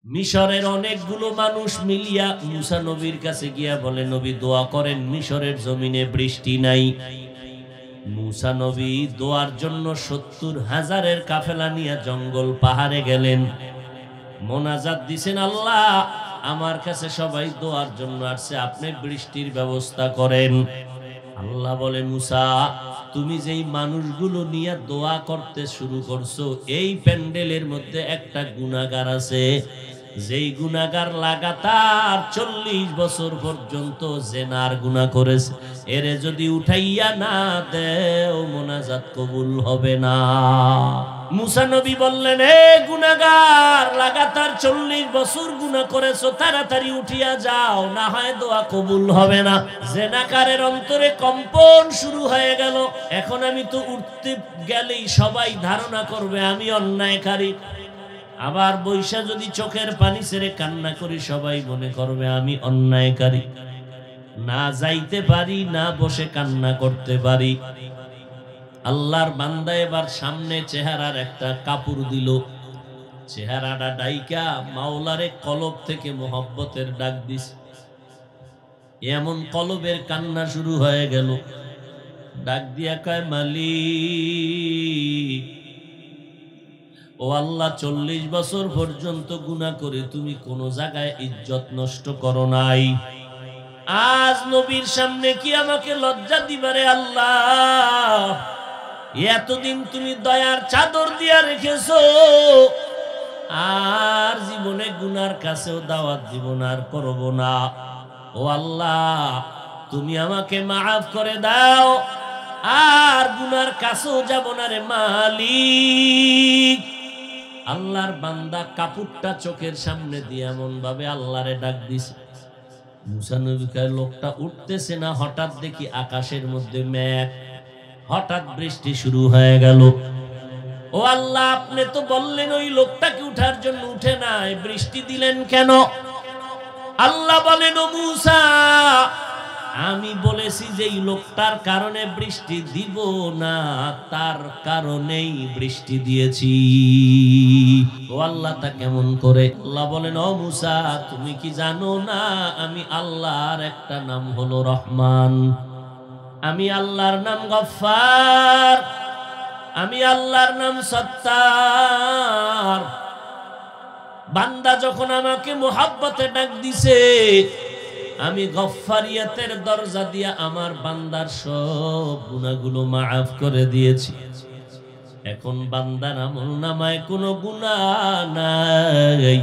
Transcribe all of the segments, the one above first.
মিশরের অনেকগুলো মানুষ মিলিয়া মুসা নবীর কাছে গিয়া বলে, নবী দোয়া করেন, মিশরের জমিনে বৃষ্টি নাই। মুসা নবী দোয়ার জন্য ৭০,০০০ কাফেলা নিয়ে জঙ্গল পাহাড়ে গেলেন, মোনাজাত দিছেন, আল্লাহ আমার কাছে সবাই দোয়ার জন্য আসছে, আপনি বৃষ্টির ব্যবস্থা করেন। আল্লাহ বলে, মুসা তুমি যেই মানুষগুলো নিয়ে দোয়া করতে শুরু করছো, এই প্যান্ডেলের মধ্যে একটা গুনাহগার আছে, যেই গুনাহগার লাগাতার ৪০ বছর পর্যন্ত জিনার গুনাহ করেছে, এরে যদি উঠাইয়া না দেও মোনাজাত কবুল হবে না। মুসা নবী বললেন, হে গুনাহগার, লাগাতার ৪০ বছর গুনাহ করেছো, তাড়াতাড়ি উঠিয়া যাও, না হয় দোয়া কবুল হবে না। জিনাকারের অন্তরে কম্পন শুরু হয়ে গেল, এখন আমি তো উঠতে গেলেই সবাই ধারণা করবে আমি অন্যায়কারী, আবার বৈশা যদি চোখের পানি ছেড়ে কান্না করি সবাই মনে করবে আমি অন্যায়কারী, না যাইতে পারি, না বসে কান্না করতে পারি। আল্লাহর বান্দা এবার সামনে চেহারার একটা কাপড় দিল, চেহারাটা ডাইকা মাওলারে কলব থেকে মোহব্বতের ডাক দিস। এমন কলবের কান্না শুরু হয়ে গেল, ডাক দিয়া কয়, মালিক ও আল্লাহ, ৪০ বছর পর্যন্ত গুনাহ করে তুমি কোন জায়গায় ইজ্জত নষ্ট করো নাই, আজ নবীর সামনে কি আমাকে লজ্জা দিবারে আল্লাহ? এতদিন তুমি দয়ার চাদর দিয়া রেখেছো, আর জীবনে গুনার কাছেও দাওয়াত দিব না, আর করব না। ও আল্লাহ, তুমি আমাকে মাফ করে দাও, আর গুনার কাছেও যাব না রে মালিক। আল্লাহর বান্দা কাপড়টা চোখের সামনে দিয়ে এমন ভাবে আল্লাহরে ডাক দিছে, মুসা নবী কয়, লোকটা উঠতেছে না, হঠাৎ দেখি আকাশের মধ্যে মেঘ, হঠাৎ বৃষ্টি শুরু হয়ে গেল। ও আল্লাহ, আপনি তো বললেন ওই লোকটাকে উঠার জন্য, উঠে নাই, বৃষ্টি দিলেন কেন? আল্লাহ বলেন, ও মুসা, আমি বলেছি যে এই লোকটার কারণে বৃষ্টি দিব না, তার কারণেই বৃষ্টি দিয়েছি। ও আল্লাহ, তা কেমন করে? আল্লাহ বলেন, ও মুসা, তুমি কি জানো না আমি আল্লাহর একটা নাম হলো রহমান, আমি আল্লাহর নাম গফফার, আমি আল্লাহর নাম সত্তার। বান্দা যখন আমাকে মোহাব্বতে ডাক দিছে, আমি গফফারিয়াতের দরজা দিয়া আমার বান্দার সব গুনাহগুলো মাফ করে দিয়েছি। এখন বান্দার আমলনামায় কোনো গুনাহ নাই,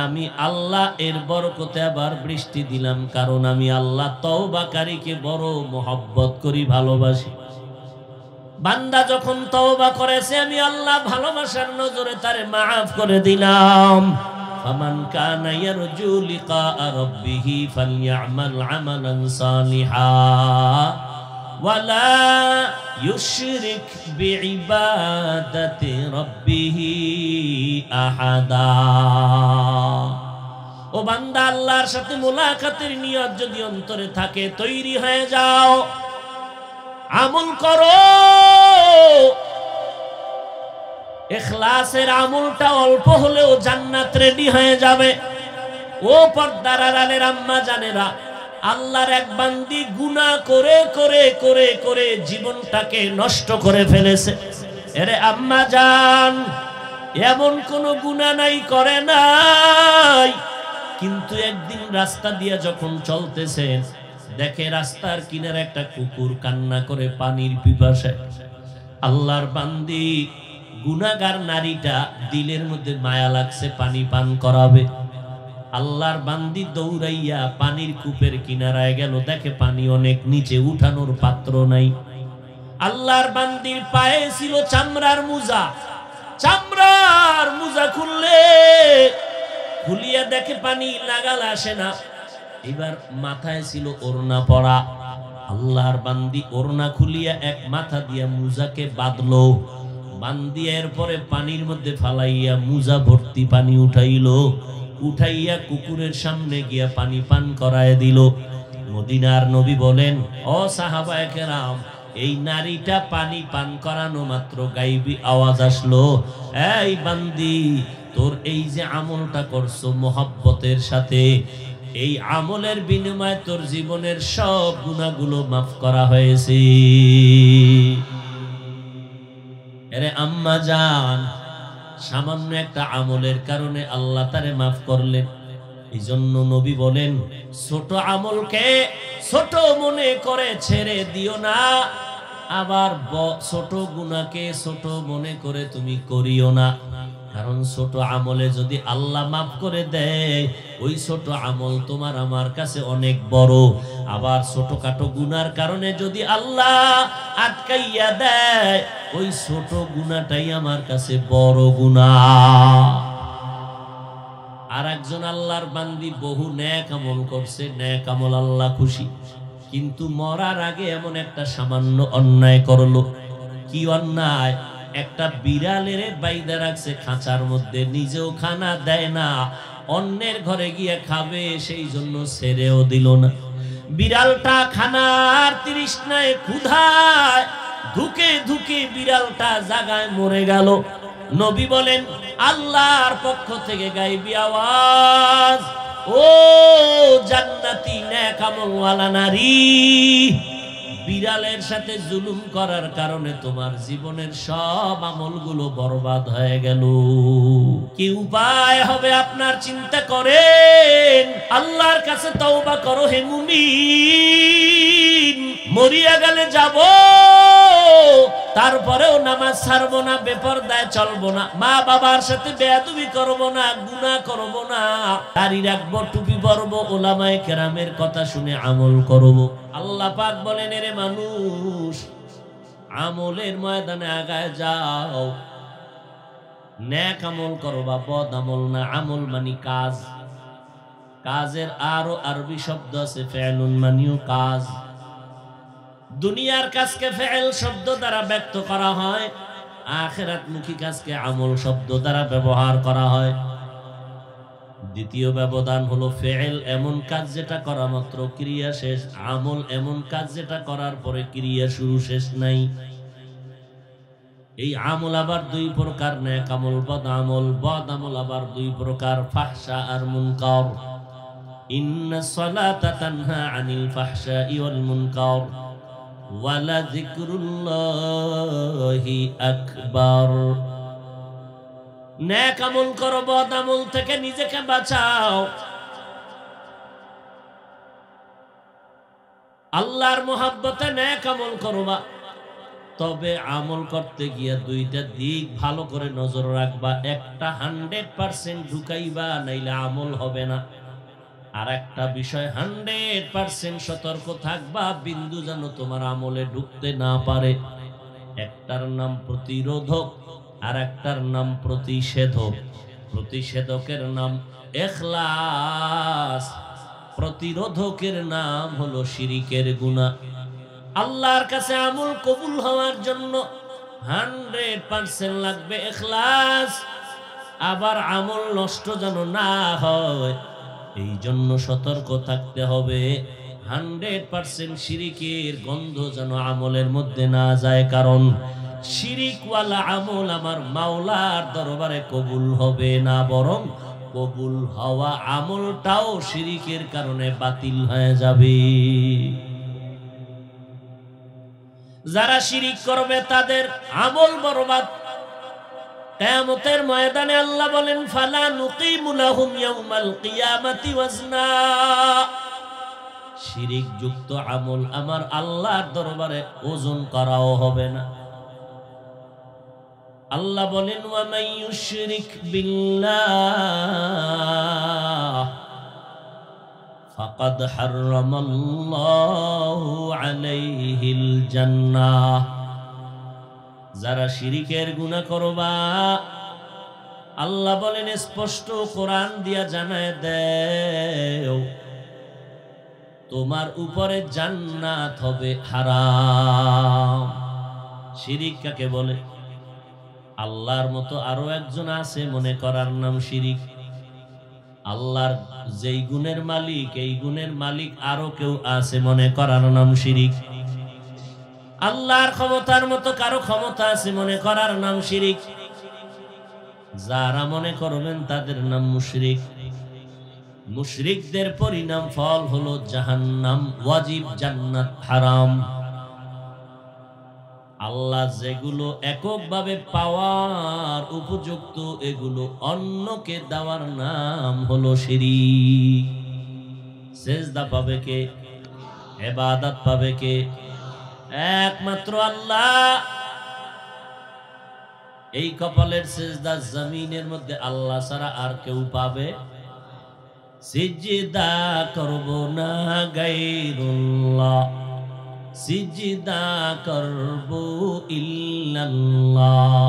আমি আল্লাহ এর বরকতে আবার বৃষ্টি দিলাম, কারণ আমি আল্লাহ তওবাকারীকে বড় মোহাব্বত করি, ভালোবাসি। বান্দা যখন তওবা করেছে, আমি আল্লাহ ভালোবাসার নজরে তারে মাফ করে দিলাম। ফামান কানা ইয়ারজু লিকা রাব্বিহি ফালইআমাল আমালান সালিহা ওয়ালা ইউশরিক বিইবাদাতি রাব্বিহি আহাদা। ও বান্দা, আল্লাহর সাথে মুলাকাতের নিয়ত যদি অন্তরে থাকে, তৈরি হয়ে যাও, আমল করো। ইখলাসের আমলটা অল্প হলেও জান্নাত রেডি হয়ে যাবে। ও পর্দার আড়ালের আম্মা জানেরা, আল্লাহর এক বান্দি গুনাহ করে করে করে করে জীবনটাকে নষ্ট করে ফেলেছে। এরে আম্মা জান, এমন কোন গুনাহ নাই করে নাই, কিন্তু একদিন রাস্তা দিয়ে যখন চলতেছেন, দেখে রাস্তার কিনারে একটা কুকুর কান্না করে পানির পিপাসায়। আল্লাহর বান্দি গুনাহগার নারীটা দিলের মধ্যে মায়া লাগছে, পানি পান করাবে। আল্লাহর বান্দি দৌড়াইয়া পানির কূপের কিনারায় গেল, দেখে পানি অনেক নিচে, উঠানোর পাত্র নাই। আল্লাহর বান্দির পায়ে ছিল চামড়ার মোজা, চামড়ার মোজা খুলিয়া দেখে পানি লাগালে আসে না। এবার মাথায় ছিল ওড়না পরা, আল্লাহর বান্দি ওড়না খুলিয়া এক মাথা দিয়া মুজাকে বাঁধলো, বান্দিয়া এরপরে পানির মধ্যে ফালাইয়া মুজা ভর্তি পানি উঠাইয়া কুকুরের সামনে গিয়া পানি পান করায় দিল। মদিনার নবী বলেন, ও সাহাবায়ে কেরাম, এই নারীটা পানি পান করানো মাত্র গাইবী আওয়াজ আসলো, এই বান্দি তোর এই যে আমলটা করছো মোহাব্বতের সাথে, এই আমলের বিনিময়ে তোর জীবনের সব গুনাহগুলো মাফ করা হয়েছে। আরে আম্মা জান, সামান্য একটা আমলের কারণে আল্লাহ তারে মাফ করলেন। এই জন্য নবী বলেন, ছোট আমলকে ছোট মনে করে ছেড়ে দিও না, আবার ছোট গুনাহকে ছোট মনে করে তুমি করিও না। কারণ ছোট আমলে যদি আল্লাহ মাফ করে দেয়, ওই ছোট আমল তোমার আমার কাছে অনেক বড়। আবার ছোটখাটো গুনার কারণে যদি আল্লাহ আটকাইয়া দেয়, ওই ছোট গুনাহটাই আমার কাছে বড় গুনাহ। আর একজন আল্লাহর বান্দি বহু নেক আমল করছে, নেক আমল আল্লাহ খুশি, কিন্তু মরার আগে এমন একটা সামান্য অন্যায় করলো। কি অন্যায়? একটা বিড়ালের বাইদা রাখছে খাঁচার মধ্যে, নিজেও খানা দেয় না, অন্যের ঘরে গিয়ে খাবে, সেই জন্য ছেড়েও দিল না। বিড়ালটা খানার তৃষ্ণায় ক্ষুধায় ধুকে ধুকে বিড়ালটা জায়গায় মরে গেল। নবী বলেন, আল্লাহর পক্ষ থেকে গায়বী আওয়াজ, ও জান্নাতি নেক আমলওয়ালা নারী, বিড়ালের সাথে জুলুম করার কারণে তোমার জীবনের সব আমলগুলো বরবাদ হয়ে গেল। কি উপায় হবে আপনার চিন্তা করেন, আল্লাহর কাছে তওবা করো হে মুমিন। মরিয়া গেলে যাব, তারপরেও নামাজ ছাড়বো না, বেপরদায় চলবো না, মা বাবার সাথে বেয়াদবি করবো না, গুনাহ করবো না, দাড়ি রাখবো, টুপি পরবো, ওলামায়ে কেরামের কথা শুনে আমল করবো। আল্লাহ পাক বলেন, এরে মানুষ, আমলের ময়দানে আগায় যাও, নেক আমল করবা, বদ আমল না। আমল মানে কাজ, কাজের আরো আরবি শব্দ আছে ফেলুন, মানিও কাজ। দুনিয়ার কাজকে ফেল শব্দ দ্বারা ব্যক্ত করা হয়, আখিরাতমুখী কাজকে আমল শব্দ দ্বারা ব্যবহার করা হয়। দ্বিতীয় ব্যবধান হলো ফেল এমন কাজ যেটা করা মাত্র ক্রিয়া শেষ, আমল এমন কাজ যেটা করার পরে ক্রিয়া শুরু শেষ নাই। এই আমল আবার দুই প্রকার, নেক আমল, বদ আমল। বদ আমল আবার দুই প্রকার, ফাহশা আর মুনকার। ইন্নাস সালাতা তানহা আনিল ফাহশাই ওয়াল মুনকার ওয়ালা যিকরুল্লাহি আকবার। নেক আমল করো, বদ আমল থেকে নিজেকে বাঁচাও। আল্লাহর মোহাব্বতে নেক আমল করবা, তবে আমল করতে গিয়া দুইটা দিক ভালো করে নজর রাখবা। একটা 100% ঢুকাইবা, নাইলে আমল হবে না। আর একটা বিষয় 100% সতর্ক থাকবা, বিন্দু যেন তোমার আমলে ঢুকতে না পারে। একটার নাম প্রতিরোধক, আর একটার নাম প্রতিষেধক। প্রতিষেধকের নাম ইখলাস, প্রতিরোধকের নাম হলো শিরিকের গুনাহ। আল্লাহর কাছে আমল কবুল হওয়ার জন্য 100% লাগবে ইখলাস। আবার আমল নষ্ট যেন না হয়, এই জন্য সতর্ক থাকতে হবে। 100% শিরিকের গন্ধ যেন আমলের মধ্যে না যায়, কারণ শিরিকওয়ালা আমল আমার মাওলার দরবারে কবুল হবে না, বরং কবুল হওয়া আমলটাও শিরিকের কারণে বাতিল হয়ে যাবে। যারা শিরিক করবে তাদের আমল বরবাদ। কিয়ামতের ময়দানে আল্লাহ বলেন, ফালা নুকিমু লাহুম ইয়াউমাল কিয়ামাতি ওয়াজনা। শিরিক যুক্ত আমল আমার আল্লাহর দরবারে ওজন করাও হবে না। আল্লাহ বলেন, ওয়া মান ইউশরিক বিল্লাহ ফাকাদ হারামাল্লাহু আলাইহিল জান্নাহ। যারা শিরিকের গুনাহ করবা, আল্লাহ বলেন স্পষ্ট কোরআন দিয়া জানায় দেও, তোমার উপরে জান্নাত হবে হারাম। শিরিক কাকে বলে? আল্লাহর মতো আরো একজন আছে মনে করার নাম শিরিক। আল্লাহর যেই গুণের মালিক, এই গুণের মালিক আরো কেউ আছে মনে করার নাম শিরিক। আল্লাহর ক্ষমতার মতো কারো ক্ষমতা আছে মনে করার নাম শিরিক। যারা মনে করবেন তাদের নাম মুশরিক। মুশরিকদের পরিণাম ফল হলো জাহান্নাম, ওয়াজিব, জান্নাত হারাম। আল্লাহ যেগুলো এককভাবে পাওয়ার উপযুক্ত এগুলো অন্যকে দেওয়ার নাম হলো শিরিক। সেজদা পাবে কে? ইবাদত পাবে কে? একমাত্র আল্লাহ। এই কপালের সেজদা জমিনের মধ্যে আল্লাহ ছাড়া আর কেউ পাবে? সিজদা করব না গায়রুল্লাহ, সিজদা করব ইল্লাল্লাহ।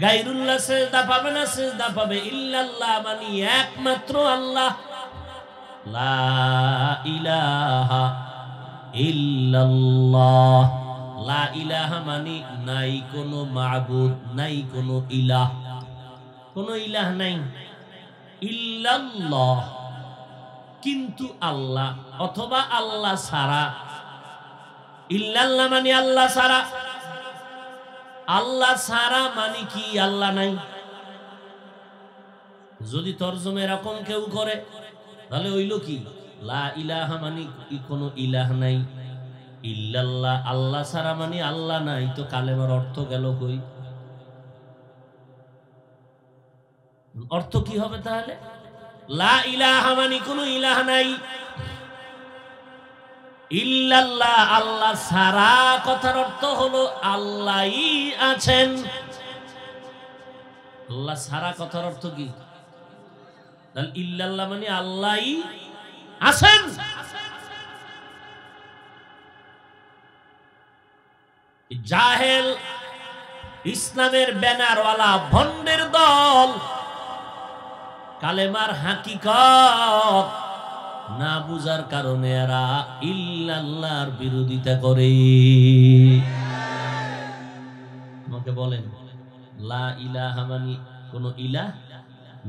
গায়রুল্লাহ সিজদা পাবে না, সিজদা পাবে ইল্লাল্লাহ, মানে একমাত্র আল্লাহ। লা ইলাহা ইল্লাল্লাহ। লা ইলাহা মানে নাই কোনো মাবুদ, নাই কোনো ইলাহ, কোনো ইলাহ নাই। ইল্লাল্লাহ কিন্তু আল্লাহ অথবা আল্লাহ ছাড়া। ইল্লাল্লাহ মানে আল্লাহ ছাড়া। আল্লাহ ছাড়া মানে কি আল্লাহ নাই। যদি তরজমা এরকম কেউ করে তাহলে হইল কি, লা ইলাহা মানে কোনো ইলাহ নাই, ইল্লাল্লাহ আল্লাহ ছাড়া মানে আল্লাহ নাই। তো কালেমার অর্থ গেল কই? অর্থ কি হবে তাহলে? লা ইলাহা মানে কোনো ইলাহ নাই, ইল্লাল্লাহ আল্লাহ ছাড়া কথার অর্থ হলো আল্লাহই আছেন। আল্লাহ ছাড়া কথার অর্থ কি? তাহলে ইল্লাল্লাহ মানে আল্লাহই আছেন। জাহেল ইসলামের ব্যানারওয়ালা ভণ্ডের দল কালেমার হাকিকত না বুঝার কারণে এরা ইল্লাল্লাহর বিরোধিতা করে। আমাকে বলেন, লা ইলাহা মানে কোনো ইলাহ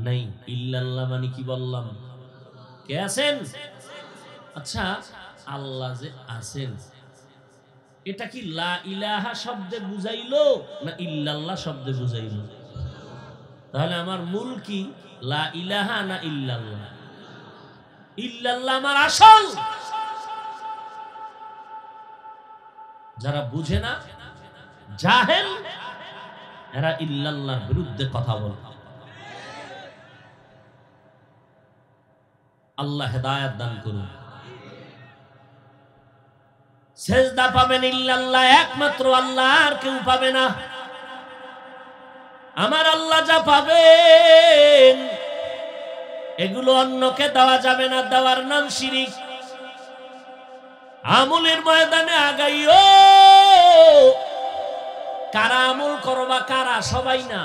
নাই, ইল্লাল্লাহ মানে কি বললাম? কে আছেন? আচ্ছা, আল্লাহ যে আছেন এটা কি লা ইলাহা শব্দে বুঝাইলো না ইল্লাল্লাহ শব্দে বুঝাইলো? তাহলে আমার মূল কি, লা ইলাহা না ইল্লাল্লাহ? ইল্লাল্লাহ আমার আসল। যারা বুঝে না, জাহেল, এরা ইল্লাল্লাহর বিরুদ্ধে কথা বলে। আল্লাহ হেদায়েত দান করুন। সেজদা পাবেন ইল্লাল্লাহ, একমাত্র আল্লাহ, আর কেউ পাবে না। আমার আল্লাহ যা পাবেন এগুলো অন্যকে দেওয়া যাবে না, দেওয়ার নাম শিরিক। আমলের ময়দানে আগাইও, কারা আমল করবা, কারা? সবাই না।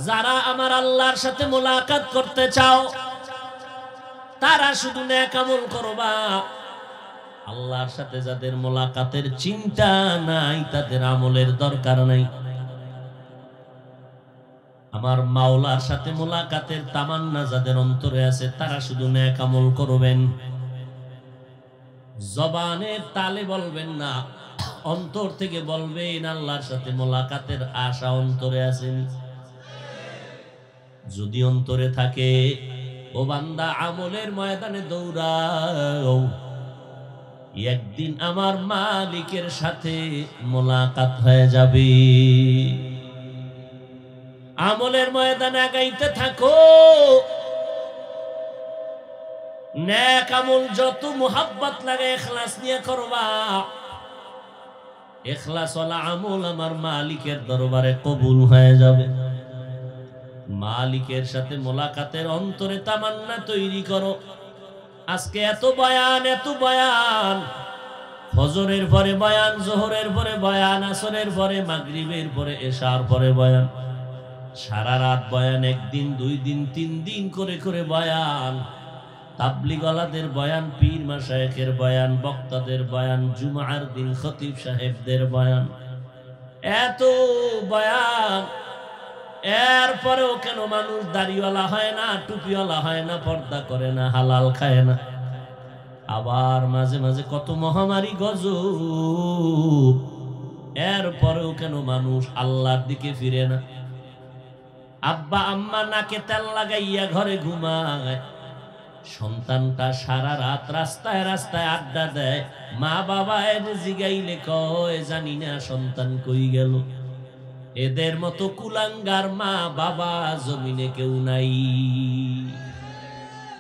যারা আমার আল্লাহর সাথে মোলাকাত করতে চাও তারা শুধু নেক আমল করবা। আল্লাহর সাথে যাদের মোলাকাতের চিন্তা নাই তাদের আমলের দরকার নাই। আমার মাওলার সাথে মোলাকাতের তামান্না যাদের অন্তরে আছে তারা শুধু নেক আমল করবেন। জবানে তালে বলবেন না, অন্তর থেকে বলবেন আল্লাহর সাথে মোলাকাতের আশা অন্তরে আছে। যদি অন্তরে থাকে, ও বান্দা আমলের ময়দানে দৌড়াও, একদিন আমার মালিকের সাথে মোলাকাত হয়ে যাবে। আমলের ময়দানে আগাইতে থাকো। নেক আমল যত মুহাব্বত লাগে ইখলাস নিয়ে করবা। ইখলাসওয়ালা আমল আমার মালিকের দরবারে কবুল হয়ে যাবে। মালিকের সাথে মোলাকাতের অন্তরে তামান্না তৈরি করো। আজকে এত বয়ান, এত বয়ান, ফজরের পরে বয়ান, জোহরের পরে বয়ান, আসরের পরে, মাগরিবের পরে, এশার পরে বয়ান, সারা রাত বয়ান, একদিন, 2 দিন, 3 দিন করে করে বয়ান, তাবলীগওয়ালাদের বয়ান, পীর মাশায়েখের বয়ান, বক্তাদের বয়ান, জুমার দিন খতিব সাহেবদের বয়ান, এত বয়ান। এরপরেও কেন মানুষ দাড়িওয়ালা হয় না, টুপিওয়ালা হয় না, পর্দা করে না, হালাল খায় না? আবার মাঝে মাঝে কত মহামারী গজব, এরপরেও কেন মানুষ আল্লাহর দিকে ফিরে না? আব্বা আম্মা নাকে তেল লাগাইয়া ঘরে ঘুমায়, সন্তানটা সারা রাত রাস্তায় রাস্তায় আড্ডা দেয়, মা বাবা এর জিগাইলে কয় জানি না সন্তান কই গেল। এদের মতো কুলাঙ্গার মা বাবা জমিনে কেউ নাই।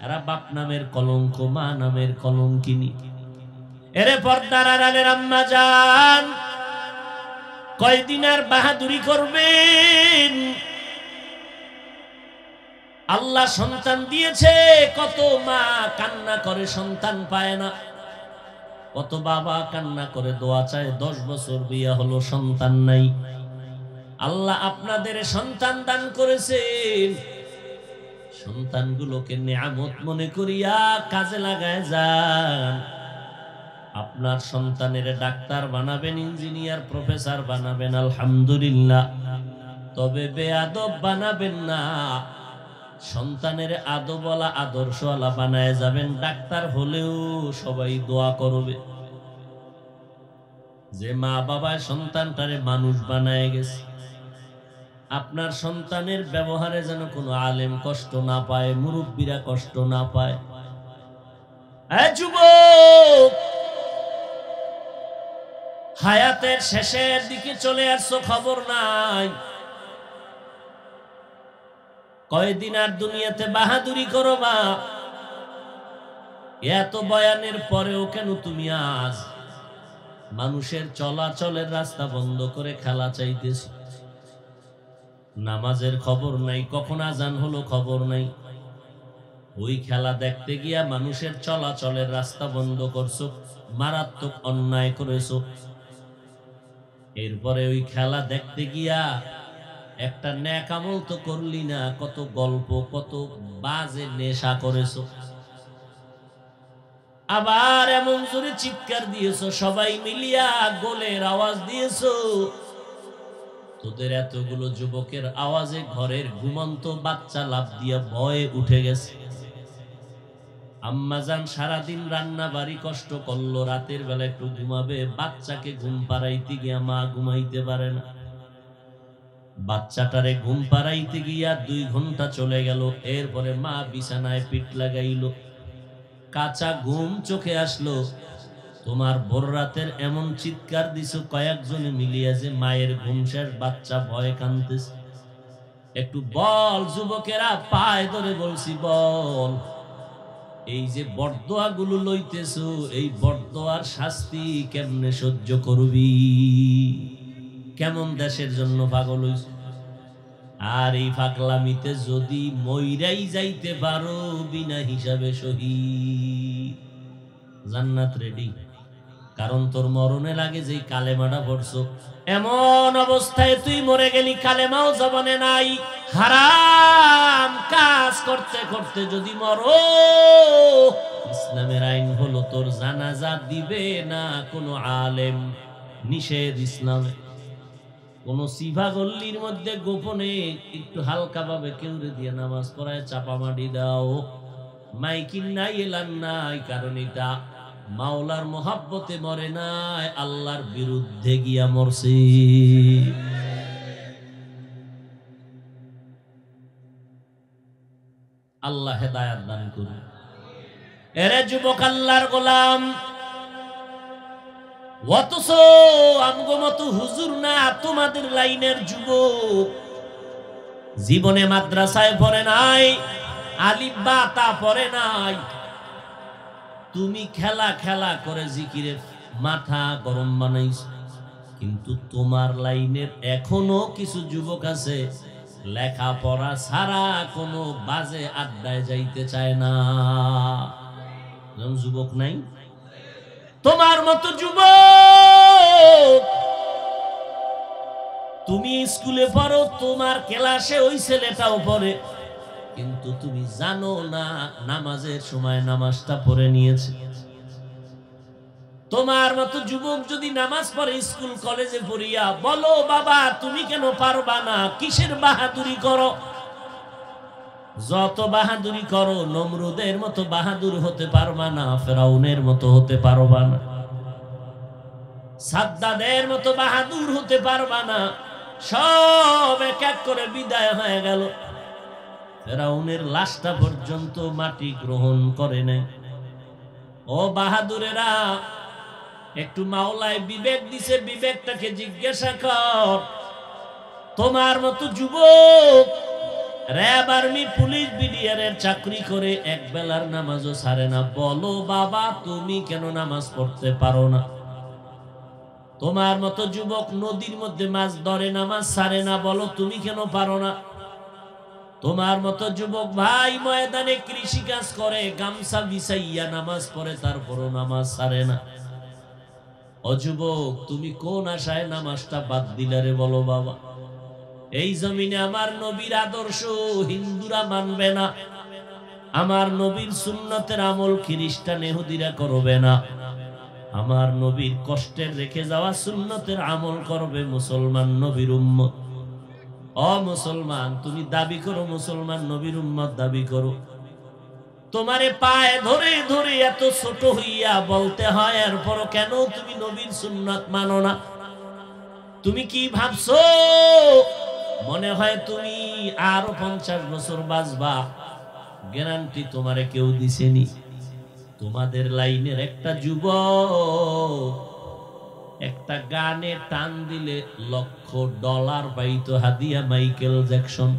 এরা বাপ নামের কলঙ্ক, মা নামের কলঙ্কিনী। এরে পর্দার আড়ালের আম্মা জান, কয়দিন আর বাহাদুরি করবেন? আল্লাহ সন্তান দিয়েছে, কত মা কান্না করে সন্তান পায় না, কত বাবা কান্না করে দোয়া চায়, 10 বছর বিয়ে হলো সন্তান নাই। আল্লাহ আপনাদের সন্তান দান করেছেন, সন্তানগুলোকে নিয়ামত মনে করিয়া কাজে লাগায় যান। আপনার সন্তানের ডাক্তার বানাবেন, ইঞ্জিনিয়ার, প্রফেসর বানাবেন, আলহামদুলিল্লাহ। তবে বেয়াদব বানাবেন না। সন্তানের আদবওয়ালা আদর্শওয়ালা বানায় যাবেন। ডাক্তার হলেও সবাই দোয়া করবে যে মা বাবা সন্তানটারে মানুষ বানায় গেছে। আপনার সন্তানের ব্যবহারে যেন কোনো আলেম কষ্ট না পায়, মুরব্বীরা কষ্ট না পায়। যুবক, হায়াতের শেষের দিকে চলে আসছো, খবর নাই। কয়দিন আর দুনিয়াতে বাহাদুরি করবা? এত বয়ানের পরেও কেন তুমি আজ মানুষের চলাচলের রাস্তা বন্ধ করে খেলা চাইতেছ? নামাজের খবর নাই, কখন আজান হলো খবর নাই। ওই খেলা দেখতে গিয়া মানুষের চলাচলের রাস্তা বন্ধ করছো, মারাত্মক অন্যায় করেছো। এরপরে ওই খেলা দেখতে গিয়া একটা নেক আমল তো করলি না, কত গল্প, কত বাজে নেশা করেছো। আবার এমন জোরে চিৎকার দিয়েছো, সবাই মিলিয়া গোলের আওয়াজ দিয়েছো। তোদের এতগুলো যুবকের আওয়াজে ঘরের ঘুমন্ত বাচ্চা লাফ দিয়া ভয়ে উঠে গেছে। আম্মাজান সারাদিন রান্না বাড়ি কষ্ট করলো, রাতের বেলা একটু ঘুমাবে, বাচ্চাকে ঘুম পাড়াইতে গিয়া মা ঘুমাইতে পারে না। বাচ্চাটারে ঘুম পাড়াইতে গিয়া 2 ঘন্টা চলে গেল। এরপরে মা বিছানায় পিঠ লাগাইল, কাঁচা ঘুম চোখে আসলো। তোমার ভোর রাতের এমন চিৎকার দিছো কয়েকজনে মিলিয়ে যে মায়ের ঘুম শেষ, বাচ্চা ভয়ে কাঁদতেছে। একটু বল যুবকেরা, পায়ে ধরে বলছি বল, এই যে বরদোয়া গুলো লইতেছো, এই বরদোয়ার শাস্তি কেমনে সহ্য করবি? কেমন দেশের জন্য পাগল হইছ? আর এই পাগলামিতে যদি মইরাই যাইতে পারো বিনা হিসাবে শহীদ, জান্নাত রেডি। কারণ তোর মরণের আগে যেই কালেমাটা পড়ছো, এমন অবস্থায় তুই মরে গেলি কালেমাও জবানে নাই। হারাম কাজ করতে করতে যদি মরো, ইসলামের আইন হলো তোর জানাজা দিবে না কোনো আলেম, নিষেধ ইসলামে। কোন সিভা গল্লির মধ্যে গোপনে একটু হালকা ভাবে কেউরে দিয়ে নামাজ পড়ায় চাপা মাটি দাও, মাইকিন নাই, এলান নাই। কারণ এটা মাওলার মোহাব্বতে মরে নাই, আল্লাহর বিরুদ্ধে গিয়া মরছে। আল্লাহ হেদায়াত দান করুন। এরে যুবক, আল্লাহর গোলাম, অথচ আমগো মতো হুজুর না, তোমাদের লাইনের যুবক জীবনে মাদ্রাসায় পড়ে নাই, আলিফ বা তা পড়ে নাই। তুমি খেলা খেলা করে জিকিরে মাথা গরম বানাইছ। কিন্তু তোমার লাইনের এখনো কিছু যুবক আছে লেখাপড়া ছাড়া কোনো বাজে আড্ডায় যাইতে চায় না। যুবক নাই তোমার মতো যুবক। তুমি স্কুলে পড়ো, তোমার ক্লাসে ওই ছেলেটাও পড়ে, কিন্তু তুমি জানো না নামাজের সময় নামাজটা পড়ে নিয়েছে। তোমার মতো যুবক যদি নামাজ পড়ে স্কুল কলেজে পড়িয়া, বলো বাবা তুমি কেন পারবা না? কিসের বাহাদুরি করো? যত বাহাদুরি করো নমরুদের মতো বাহাদুর হতে পারবা না, ফেরাউনের মতো হতে পারবা না, সাদ্দাদের মতো বাহাদুর হতে পারবা না। সব এক এক করে বিদায় হয়ে গেল। ফেরাউনের লাশটা পর্যন্ত মাটি গ্রহণ করে নাই। ও বাহাদুরেরা, একটু মাওলায় বিবেক দিছে, বিবেকটাকে জিজ্ঞাসা কর। তোমার মতো যুবক র‍্যাব, আর্মি, পুলিশ, বিডিআরের চাকরি করে এক বেলার নামাজও ছাড়ে না। বলো বাবা, তুমি কেন নামাজ পড়তে পারো না? তোমার মতো যুবক নদীর মধ্যে মাছ ধরে, নামাজ ছাড়ে না। বলো তুমি কেন পারো না? তোমার মতো যুবক ভাই ময়দানে কৃষি কাজ করে, গামছা বিছাইয়া নামাজ পড়ে, তারপরও নামাজ ছাড়ে না। ও যুবক, তুমি কোন আশায় নামাজটা বাদ দিলারে? বলো বাবা। এই জমিনে আমার নবীর আদর্শ হিন্দুরা মানবে না, আমার নবীর সুন্নতের আমল খ্রিস্টান ইহুদিরা করবে না, আমার নবীর কষ্টের রেখে যাওয়া সুন্নতের আমল করবে মুসলমান নবীর উম্মত। ও মুসলমান, তুমি দাবি করো মুসলমান, নবীর উম্মত দাবি করো। তোমারে পায়ে ধরে ধরে এত ছোট হইয়া বলতে হয়, এরপরও কেন তুমি নবীর সুন্নাত মানো না? তুমি কি ভাবছো মনে হয় তুমি আরো 50 বছর বাঁচবা? গ্যারান্টি তোমারে কেউ দিছেনি? তোমাদের লাইনের একটা যুবক একটা গানে টান দিলে $1,00,000 পাইতো হাদিয়া, মাইকেল জ্যাকসন।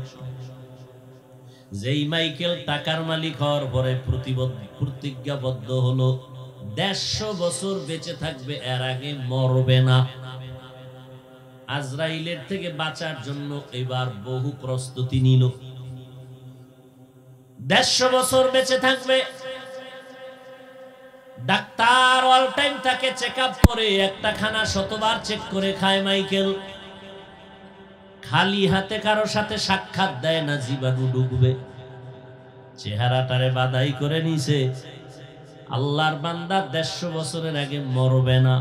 যেই মাইকেল টাকার মালিক হওয়ার পরে প্রতিজ্ঞাবদ্ধ হলো 150 বছর বেঁচে থাকবে, এর আগে মরবে না। আজরাইলের থেকে বাঁচার জন্য এবার বহু প্রস্তুতি নিল। 150 বছর বেঁচে থাকবে। ডাক্তার অল টাইম তাকে চেক আপ করে, একটা খানা শতবার চেক করে খায় মাইকেল। খালি হাতে কারো সাথে সাক্ষাৎ দেয় না, জীবাণু ঢুকবে। চেহারাটারে বাদাই করে নিছে। আল্লাহর বান্দা 150 বছরের আগে মরবে না,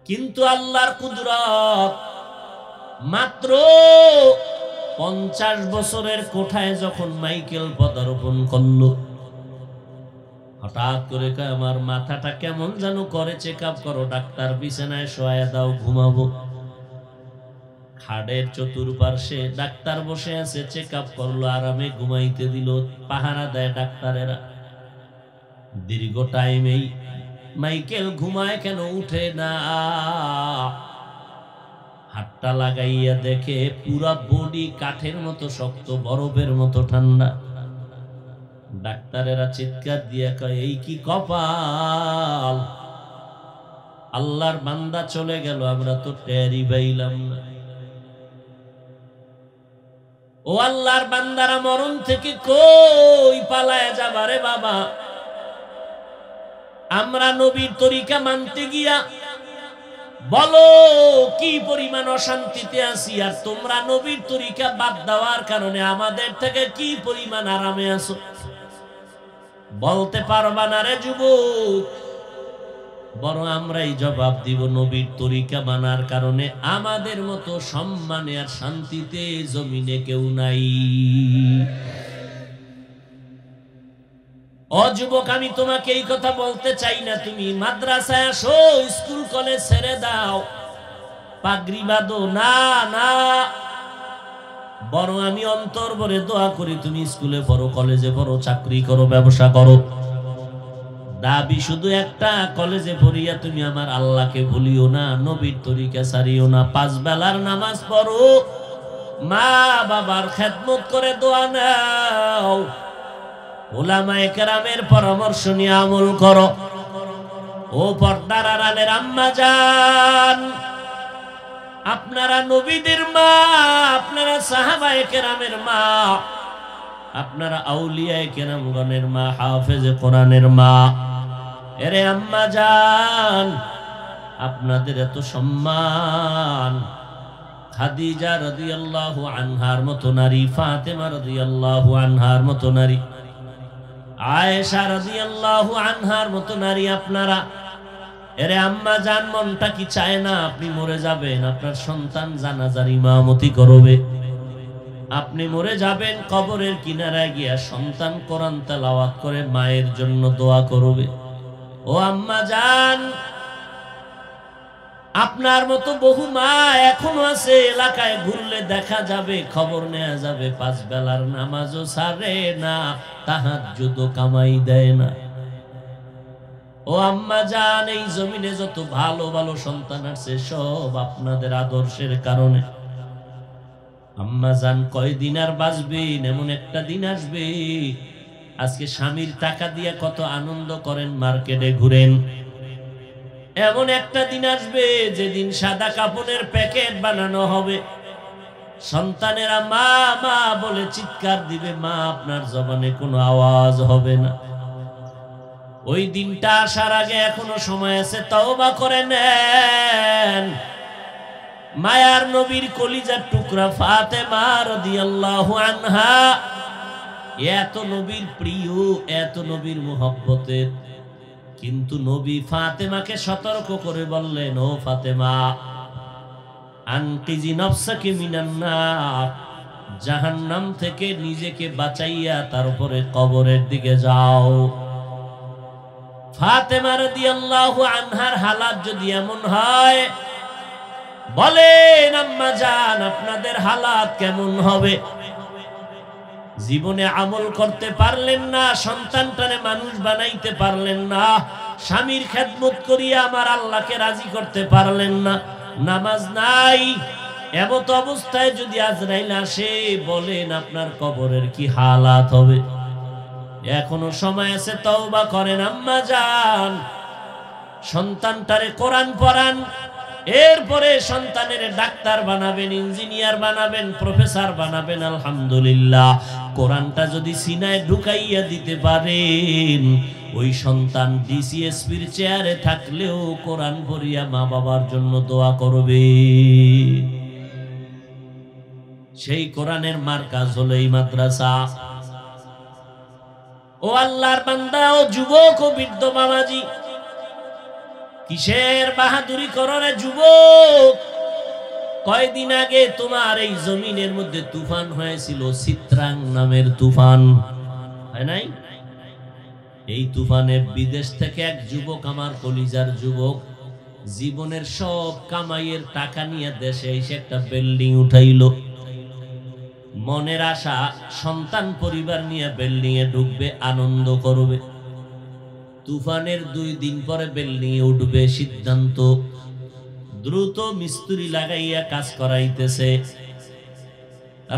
কিন্তু আল্লাহর কুদরত মাত্র 50 বছরের কোঠায় যখন মাইকেল পদার্পণ করলো, হঠাৎ করে আমার মাথাটা কেমন যেন করে, চেক আপ করো। ডাক্তার বিছানায় শোয়া দাও, ঘুমাবো। খাটের চতুর্পার্শ্বে ডাক্তার বসে আছে, চেক আপ করলো, আরামে ঘুমাইতে দিল। পাহারা দেয় ডাক্তারেরা। দীর্ঘ টাইমেই মাইকেল ঘুমায় কেন, উঠে না। হাতটা লাগাইয়া দেখে পুরা বডি কাঠের মতো শক্ত, বরফের মতো ঠান্ডা। ডাক্তারেরা চিৎকার দিয়া কয়, এই কি কপাল! আল্লাহর বান্দা চলে গেল, আমরা তো টেরই পাইলাম না। ও আল্লাহর বান্দারা, মরণ থেকে কই পালায় যাবারে বাবা? আমরা নবীর তরিকা মানতে গিয়া বলো কি পরিমাণ অশান্তিতে আছি, আর তোমরা নবীর তরিকা বাদ দেওয়ার কারণে আমাদের থেকে কি পরিমাণ আরামে আছো। বলতে পারবা না রে যুবক। বড় আমরাই জবাব দিব, নবীর তরিকা মানার কারণে আমাদের মতো সম্মানে আর শান্তিতে জমিনে কেউ নাই। ও যুবক, আমি তোমাকে এই কথা বলতে চাই না। তুমি মাদ্রাসায় আসো, স্কুল কলেজ ছেড়ে দাও, পাগড়ি বাঁধো না, না। বরং আমি অন্তর ভরে দোয়া করি তুমি স্কুলে পড়ো, কলেজে পড়ো, চাকরি করো, ব্যবসা করো। দাবি শুধু একটা, কলেজে পড়িয়া তুমি আমার আল্লাহকে ভুলিও না, নবীর তরিকা ছাড়িও না। 5 বেলার নামাজ পড়ো, মা বাবার খেদমত করে দোয়া নাও, উলামায়ে কেরামের পরামর্শ নিয়ে আমল করো। ও পর্দার আড়ালের আম্মা জান, আপনারা নবীদের মা, আপনারা সাহাবায়ে কেরামের মা, আপনারা আউলিয়ায়ে কেরামগণের মা, হাফেজে কোরআনের মা। এরে আম্মা জান, আপনাদের এত সম্মান। খাদিজা রাদিয়াল্লাহু আনহার মতো নারী, ফাতেমা রাদিয়াল্লাহু আনহার মতো নারী, আয়েশা রাদিয়াল্লাহু আনহার মতো নারী আপনারা। এরে আম্মা জান, মনটা কি চায় না আপনি মরে যাবেন, আপনার সন্তান জানাজার ইমামতি করবে? আপনি মরে যাবেন, কবরের কিনারায় গিয়া সন্তান কোরআন তেলাওয়াত করে মায়ের জন্য দোয়া করবে। ও আম্মা জান, আপনার মতো বহু মা এখনো আছে, এলাকায় ঘুরলে দেখা যাবে, খবর নেওয়া যাবে, 5 বেলার নামাজও ছাড়ে না, তাহাজ্জুদও কামাই দেয় না। ও আম্মা জান, এই জমিনে যত ভালো ভালো সন্তান আছে সব আপনাদের আদর্শের কারণে। আম্মা জান, কয়দিন আর বাঁচবেন? এমন একটা দিন আসবে, আজকে স্বামীর টাকা দিয়ে কত আনন্দ করেন, মার্কেটে ঘুরেন, এমন একটা দিন আসবে যেদিন সাদা কাপড়ের প্যাকেট বানানো হবে, সন্তানেরা মা মা বলে চিৎকার দিবে, মা আপনার জবানে কোনো আওয়াজ হবে না। ওই দিনটা আসার আগে এখনো সময় আছে, তওবা করে নেন। মায়ার নবীর কলিজার টুকরা ফাতেমা রাদিয়াল্লাহু আনহা, এত নবীর প্রিয়, এত নবীর মুহাব্বতের, কিন্তু নবী ফাতেমাকে সতর্ক করে বললেন, ও ফাতেমা, আনকিজি নফসাকি মিনান নার, জাহান্নাম থেকে নিজেকে বাঁচাইয়া তারপরে কবরের দিকে যাও। ফাতেমা রাদিয়াল্লাহু আনহার হালাত যদি এমন হয়, বলেন আম্মা জান আপনাদের হালাত কেমন হবে? জীবনে আমল করতে পারলেন না, সন্তানটারে মানুষ বানাইতে পারলেন না, স্বামীর খেদমত করিয়া আমার আল্লাহকে রাজি করতে পারলেন না, নামাজ নাই, এমত অবস্থায় যদি আজরাইল আসে, বলেন আপনার কবরের কি হালাত হবে? এখনো সময় আছে, তওবা করেন আম্মা জান। সন্তানটারে কোরআন পড়ান, এরপরে সন্তানের ডাক্তার বানাবেন, ইঞ্জিনিয়ার বানাবেন, প্রফেসর বানাবেন। আলহামদুলিল্লাহ, কোরআনটা যদি সিনায় ঢুকাইয়া দিতে পারেন, ওই সন্তান ডিসিএসপির চেয়ারে থাকলেও কোরআন পড়িয়া মা বাবার জন্য দোয়া করবে। সেই কোরআনের মার্কাজ হলো এই মাদ্রাসা। ও আল্লাহর বান্দা, ও যুবক, ও বৃদ্ধ বাবাজি, কিসের বাহাদুরি করো রে যুবক? কয়দিন আগে তোমার এই জমিনের মধ্যে তুফান হয়েছিল, চিত্রাং নামের তুফান, হয় নাই? এই তুফানে বিদেশ থেকে এক যুবক, আমার কলিজার যুবক, জীবনের সব কামাইয়ের টাকা নিয়ে দেশে এসে একটা বিল্ডিং উঠাইলো। মনের আশা সন্তান পরিবার নিয়ে বিল্ডিং এ ঢুকবে, আনন্দ করবে। তুফানের 2 দিন পরে বিল্ডিং এ উঠবে, সিদ্ধান্ত দ্রুত মিস্ত্রি লাগাইয়া কাজ করাইতেছে।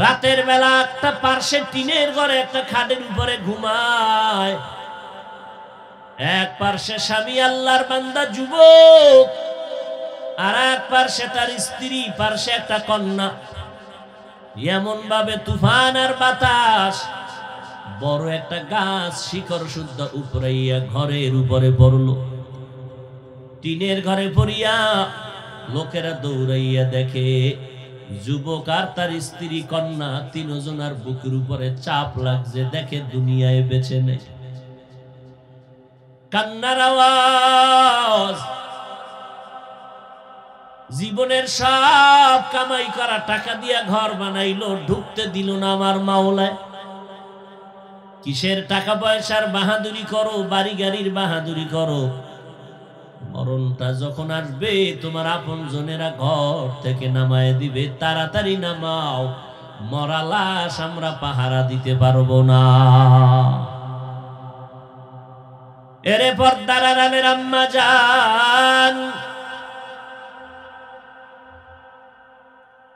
রাতের বেলা একটা পার্শ্বে টিনের ঘরে একটা খাটের উপরে ঘুমায়, এক পার্শ্বে স্বামী আল্লাহর বান্দা যুবক, আর এক পার্শ্বে তার স্ত্রী, পার্শ্বে একটা কন্যা। এমন ভাবে তুফান আর বাতাস, বড় একটা গাছ শিকড় শুদ্ধ উপরাইয়া ঘরের উপরে পড়ল। টিনের ঘরে পড়িয়া লোকেরা দৌড়াইয়া দেখে যুবক আর তার স্ত্রী কন্যা 3 জনের বুকের উপরে চাপ লাগছে, দেখে দুনিয়ায় বেঁচে নেই। কান্নার আওয়াজ, জীবনের সব কামাই করা টাকা দিয়া ঘর বানাইলো, ঢুকতে দিল না আমার মাওলায়। কিসের টাকা পয়সার বাহাদুরি করো, বাড়ি গাড়ির বাহাদুরি করো? মরণটা যখন আসবে, তোমার আপন জনেরা ঘর থেকে নামায় দিবে, তাড়াতাড়ি নামাও, মরা লাশ আমরা পাহারা দিতে পারবো না। এরে পর্দার আড়ালের আম্মা জান,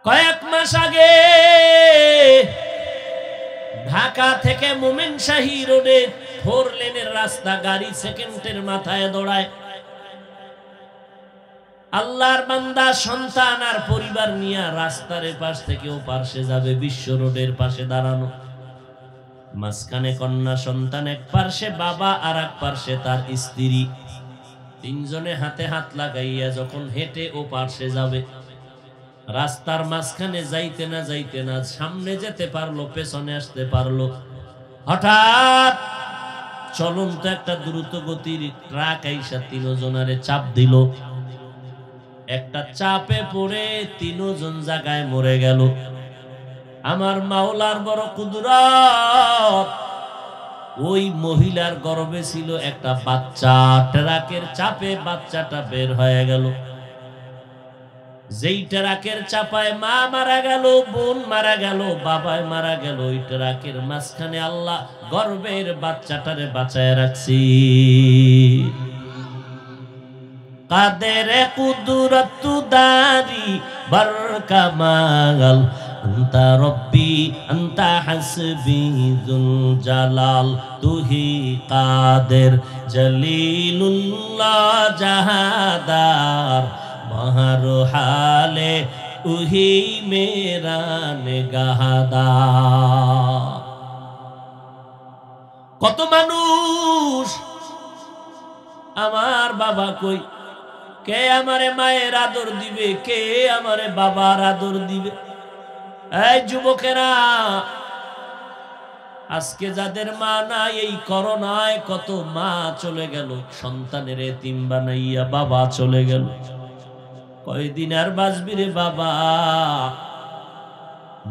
কয়েক মাস আগে ঢাকা থেকে মোমিনশাহী রোডে 4 লেনের রাস্তা, গাড়ি সেকেন্ডের মাথায় দৌড়ায়। আল্লাহর বান্দা সন্তান আর পরিবার নিয়ে রাস্তার পাশ থেকে ও পাশে যাবে, বিশ্ব রোডের পাশে দাঁড়ানো, মাঝখানে কন্যা সন্তান, এক পাশে বাবা আর এক পাশে তার স্ত্রী, 3 জনে হাতে হাত লাগাইয়া যখন হেঁটে ও পাশে যাবে, রাস্তার মাঝখানে যাইতে না সামনে যেতে পারলো, পেছনে আসতে পারলো, হঠাৎ চলন্ত একটা দ্রুত গতির ট্রাক আইসা 3 জনারে চাপ দিল। একটা চাপে পড়ে 3 জন জায়গায় মরে গেল। আমার মাওলার বড় কুদরত, ওই মহিলার গর্ভে ছিল একটা বাচ্চা, ট্রাকের চাপে বাচ্চাটা বের হয়ে গেল। যেই ট্রাকের চাপায় মা মারা গেল, বোন মারা গেল, বাবায় মারা গেল, ওই ট্রাকের মাঝখানে আল্লাহ গর্ভের বাচ্চাটারে বাঁচায় রাখছি। কাদের কুদরত দারি বরকামাল আন্তা রব্বি আন্তা হাসবি যুল জালাল তুহি কাদের জলিলুল্লাহ জাহাদার বাহর হালে উহি মেরা নিগাহদার। কত মানুষ আমার বাবা কই, কে আমারে মায়ের আদর দিবে, কে আমারে বাবার আদর দিবে? এই যুবকেরা, আজকে যাদের মা নাই, এই করোনায় কত মা চলে গেল, সন্তানের এতিম বানাইয়া বাবা চলে গেল। কয়দিন আর বাঁচবি রে বাবা?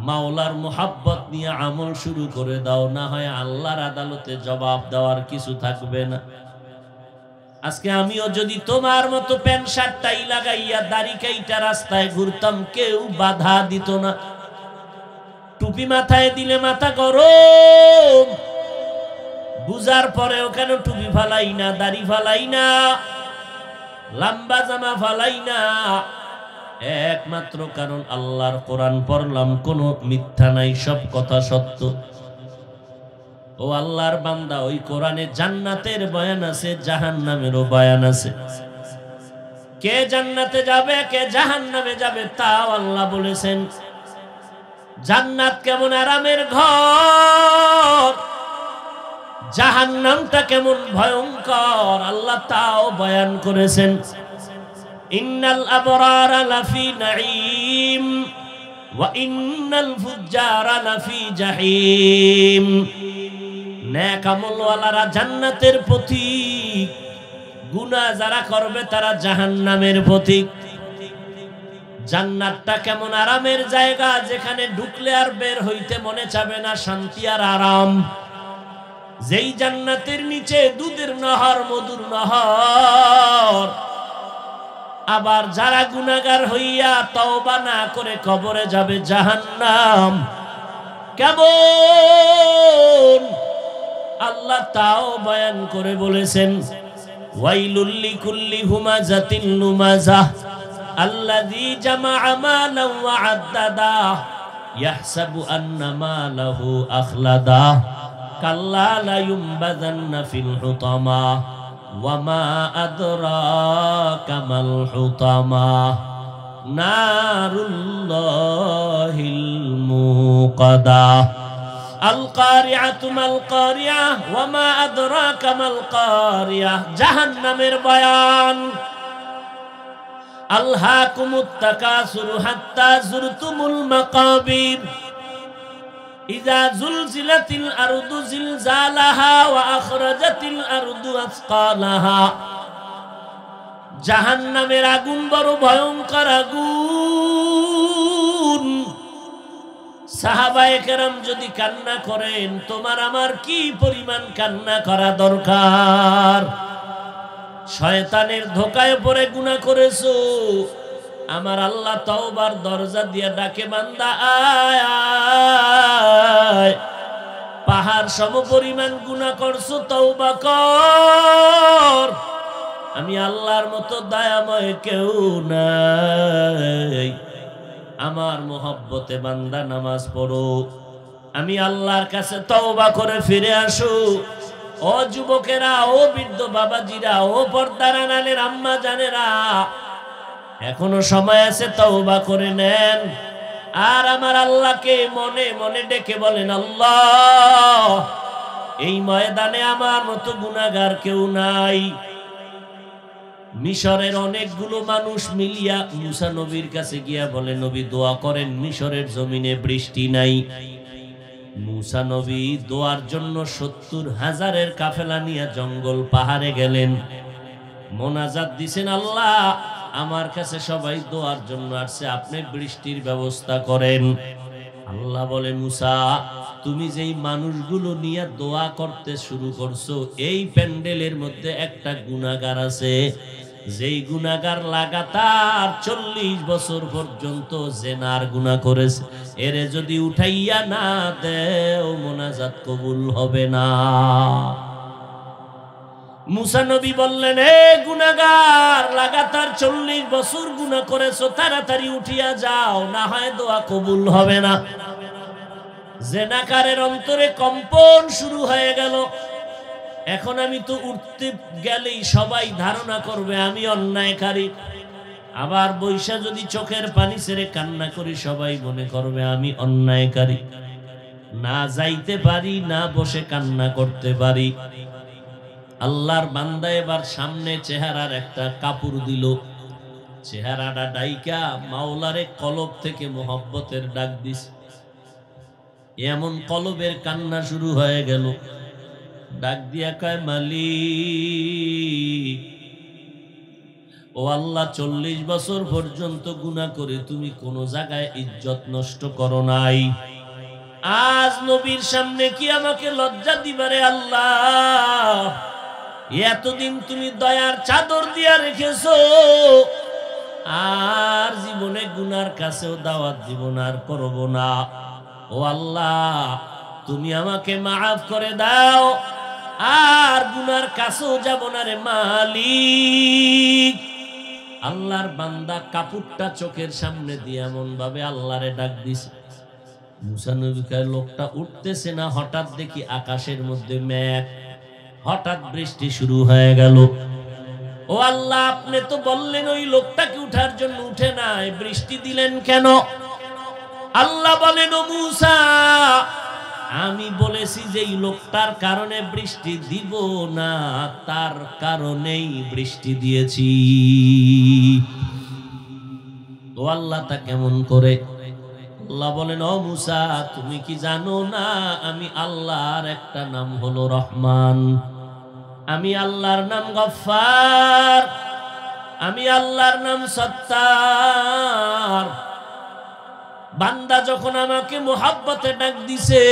মাওলার মোহাব্বত নিয়ে আমল শুরু করে দাও, না হয় আল্লাহর আদালতে জবাব দেওয়ার কিছু থাকবে না। আজকে আমিও যদি তোমার মতো প্যান্ট শার্টটাই লাগাইয়া দাড়ি কাইটা রাস্তায় ঘুরতাম, কেউ বাধা দিত না। টুপি মাথায় দিলে মাথা গরম, বুঝার পরেও কেন টুপি ফালাই না, দাড়ি ফালাই না, লম্বা জামা ফালাই না? একমাত্র কারণ আল্লাহর কোরআন পড়লাম, কোনো মিথ্যা নাই, সব কথা সত্য। ও আল্লাহর বান্দা, ওই কোরআনে জান্নাতের বয়ান আছে, জাহান্নামেরও বয়ান আছে। কে জান্নাতে যাবে, কে জাহান্নামে যাবে, তাও আল্লাহ বলেছেন। জান্নাত কেমন আরামের ঘর, জাহান্নামটা কেমন ভয়ঙ্কর, আল্লাহ তাও বয়ান করেছেন। ইন্নাল আবরারা লাফি নাঈম ওয়া ইন্নাল ফুজ্জারা লাফি জাহিম। নেক আমলওয়ালারা জান্নাতের পথিক, গুনাহ যারা করবে তারা জাহান্নামের পথিক। জান্নাতটা কেমন আরামের জায়গা, যেখানে ঢুকলে আর বের হইতে মনে চাবে না, শান্তি আর আরাম। যেই জান্নাতের নিচে দুধের নহর, মধুর নহর। আবার যারা গুনাহগার হইয়া তওবা না করে কবরে যাবে, জাহান্নাম কেমন আল্লাহ তাও বয়ান করে বলেছেন। ওয়াইলুল লিকুল্লি হুমাযাতিন লুমাযাহ আল্লাযী জামাআ মালান ওয়া আদ্দাদা ইয়াহসাবু আন্না মালাহু আখলাদা কাল্লা লা ইউনবাযান্না ফিল হুতামা ওয়া মা আদরাকা মাল হুতামা নারুল্লাহিল মুকাদা আল কারিআতু মাল কারিআহ ওয়া মা আদরাকা মাল কারিআহ। জাহান্নামের বয়ান। আলহাকুমুত তাকাসুরু হাত্তা যুরতুমুল মাকাবির ইযা যুলজিলাতিল আরদু জিলজালাহা ওয়া আখরাজাতিল আরদু আসকালাহা। জাহান্নামের আগুন বড় ভয়ঙ্কর আগুন। সাহাবায়ে কেরাম যদি কান্না করেন, তোমার আমার কি পরিমাণ কান্না করা দরকার? শয়তানের ধোকায় পড়ে গুনাহ করেছো, আমার আল্লাহ তওবার দরজা দিয়া ডাকে, বান্দা আয় আয়। পাহাড় সম পরিমাণ গুনাহ করছো, তওবা কর। আমি আল্লাহর মতো দয়াময় কেউ নাই। আমার মোহব্বতে বান্দা নামাজ পড়ো, আমি আল্লাহর কাছে তওবা করে ফিরে আসো। ও যুবকেরা, ও বৃদ্ধ বাবাজিরা, ও পর্দার আড়ালের আম্মা জানেরা, এখনো সময় আছে, তওবা করে নেন। আর আমার আল্লাহকে মনে মনে ডেকে বলেন, আল্লাহ, এই ময়দানে আমার মতো গুনাহগার কেউ নাই। মিশরের অনেকগুলো মানুষ মিলিয়া মুসা নবীর কাছে গিয়া বলে, নবী দোয়া করেন, মিশরের জমিনে বৃষ্টি নাই। মুসা নবী দোয়ার জন্য ৭০,০০০ কাফেলা নিয়ে জঙ্গল পাহাড়ে গেলেন, মোনাজাত দিছেন, আল্লাহ আমার কাছে সবাই দোয়ার জন্য আসছে, আপনি বৃষ্টির ব্যবস্থা করেন। আল্লাহ বলে, মুসা, তুমি যেই মানুষগুলো নিয়ে দোয়া করতে শুরু করছো, এই প্যান্ডেলের মধ্যে একটা গুনাহগার আছে, যেই গুনাহগার লাগাতার 40 বছর পর্যন্ত জিনার গুনাহ করেছে, এরে যদি উঠাইয়া না দেও মোনাজাত কবুল হবে না। মুসা নবী বললেন, হে গুনাহগার, লাগাতার 40 বছর গুনাহ করেছো, তাড়াতাড়ি উঠিয়া যাও, না হয় দোয়া কবুল হবে না। জিনাকারের অন্তরে কম্পন শুরু হয়ে গেল। এখন আমি তো উঠতে গেলেই সবাই ধারণা করবে আমি অন্যায়কারী। আবার বৈশা যদি চোখের পানি ছেড়ে কান্না করি, সবাই মনে করবে আমি অন্যায়কারী। না যাইতে পারি, না বসে কান্না করতে পারি। আল্লাহর বান্দা এবার সামনে চেহারার একটা কাপড় দিল, চেহারাটা ডাইকা মাওলারে কলব থেকে মোহব্বতের ডাক দিস। এমন কলবের কান্না শুরু হয়ে গেল। ডাক দিয়া কয়, মালিক, ও আল্লাহ, 40 বছর পর্যন্ত গুনাহ করে তুমি কোন জায়গায় ইজ্জত নষ্ট করো নাই। আজ নবীর সামনে কি আমাকে লজ্জা দিবারে আল্লাহ? এতদিন তুমি দয়ার চাদর দিয়া রেখেছো, আর জীবনে গুনার কাছেও দাওয়াত দিব না, আর করব না। ও আল্লাহ, তুমি আমাকে মাফ করে দাও, আর গুনার কাছেও যাব না রে মালিক। আল্লাহর বান্দা কাপড়টা চোখের সামনে দিয়ে এমন ভাবে আল্লাহরে ডাক দিছে। মুসা নবী কয়, লোকটা উঠতেছে না। হঠাৎ দেখি আকাশের মধ্যে মেঘ, হঠাৎ বৃষ্টি শুরু হয়ে গেল। ও আল্লাহ, আপনি তো বললেন ওই লোকটাকে উঠার জন্য, উঠে নাই, বৃষ্টি দিলেন কেন? আল্লাহ বলেন, ও মুসা, আমি বলেছি যে এই লোকটার কারণে বৃষ্টি দিব না, তার কারণেই বৃষ্টি দিয়েছি। ও আল্লাহ, তা কেমন করে? আল্লাহ বলেন, ও মুসা, তুমি কি জানো না আমি আল্লাহর একটা নাম হলো রহমান, আমি আল্লাহর নাম গফফার, আমি আল্লাহর নাম সত্তার। বান্দা যখন আমাকে মোহাব্বতে ডাক দিছে,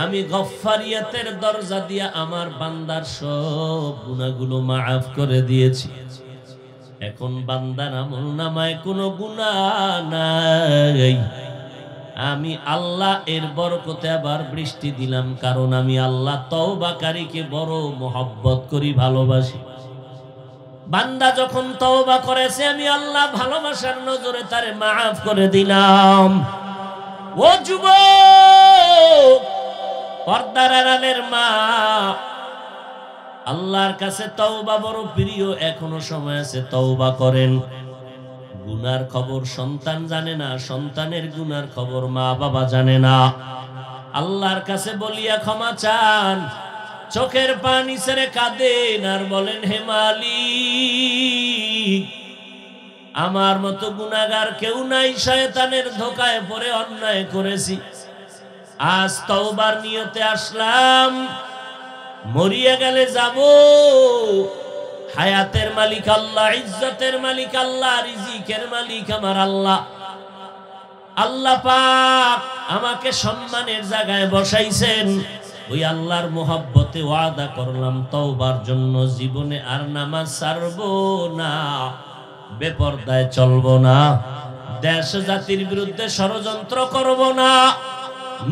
আমি গফফারিয়াতের দরজা দিয়া আমার বান্দার সব গুনাহগুলো মাফ করে দিয়েছি। এখন বান্দার আমলনামায় কোনো গুনাহ নাই। আমি আল্লাহ এর বরকতে আবার বৃষ্টি দিলাম, কারণ আমি আল্লাহ তওবাকারীকে বড় মোহাব্বত করি, ভালোবাসি। বান্দা যখন তওবা করেছে, আমি আল্লাহ ভালোবাসার নজরে তারে মাফ করে দিলাম। ও যুবক, পর্দার আড়ালের মা, আল্লাহর কাছে তওবা বড় প্রিয়, এখনো সময় আছে, তওবা করেন। গুনার খবর সন্তান জানে না, সন্তানের গুনার খবর মা বাবা জানে না। আল্লাহর কাছে বলিয়া ক্ষমা চান, চোখের পানি ছেড়ে কাঁদেন, আর বলেন, হে মালিক, আমার মতো গুনাহগার কেউ নাই, শয়তানের ধোকায় পড়ে অন্যায় করেছি। আজ তওবার নিয়তে আসলাম, মরিয়া গেলে যাব। হায়াতের মালিক আল্লাহ, ইজ্জতের মালিক আল্লাহ, রিজিকের মালিক আমার আল্লাহ। আল্লাহ পাক আমাকে সম্মানের জায়গায় বসাইছেন। ওই আল্লাহর মোহাব্বতে ওয়াদা করলাম তওবার জন্য, জীবনে আর নামাজ ছাড়বো না, বেপরদায় চলবো না, দেশ জাতির বিরুদ্ধে ষড়যন্ত্র করব না,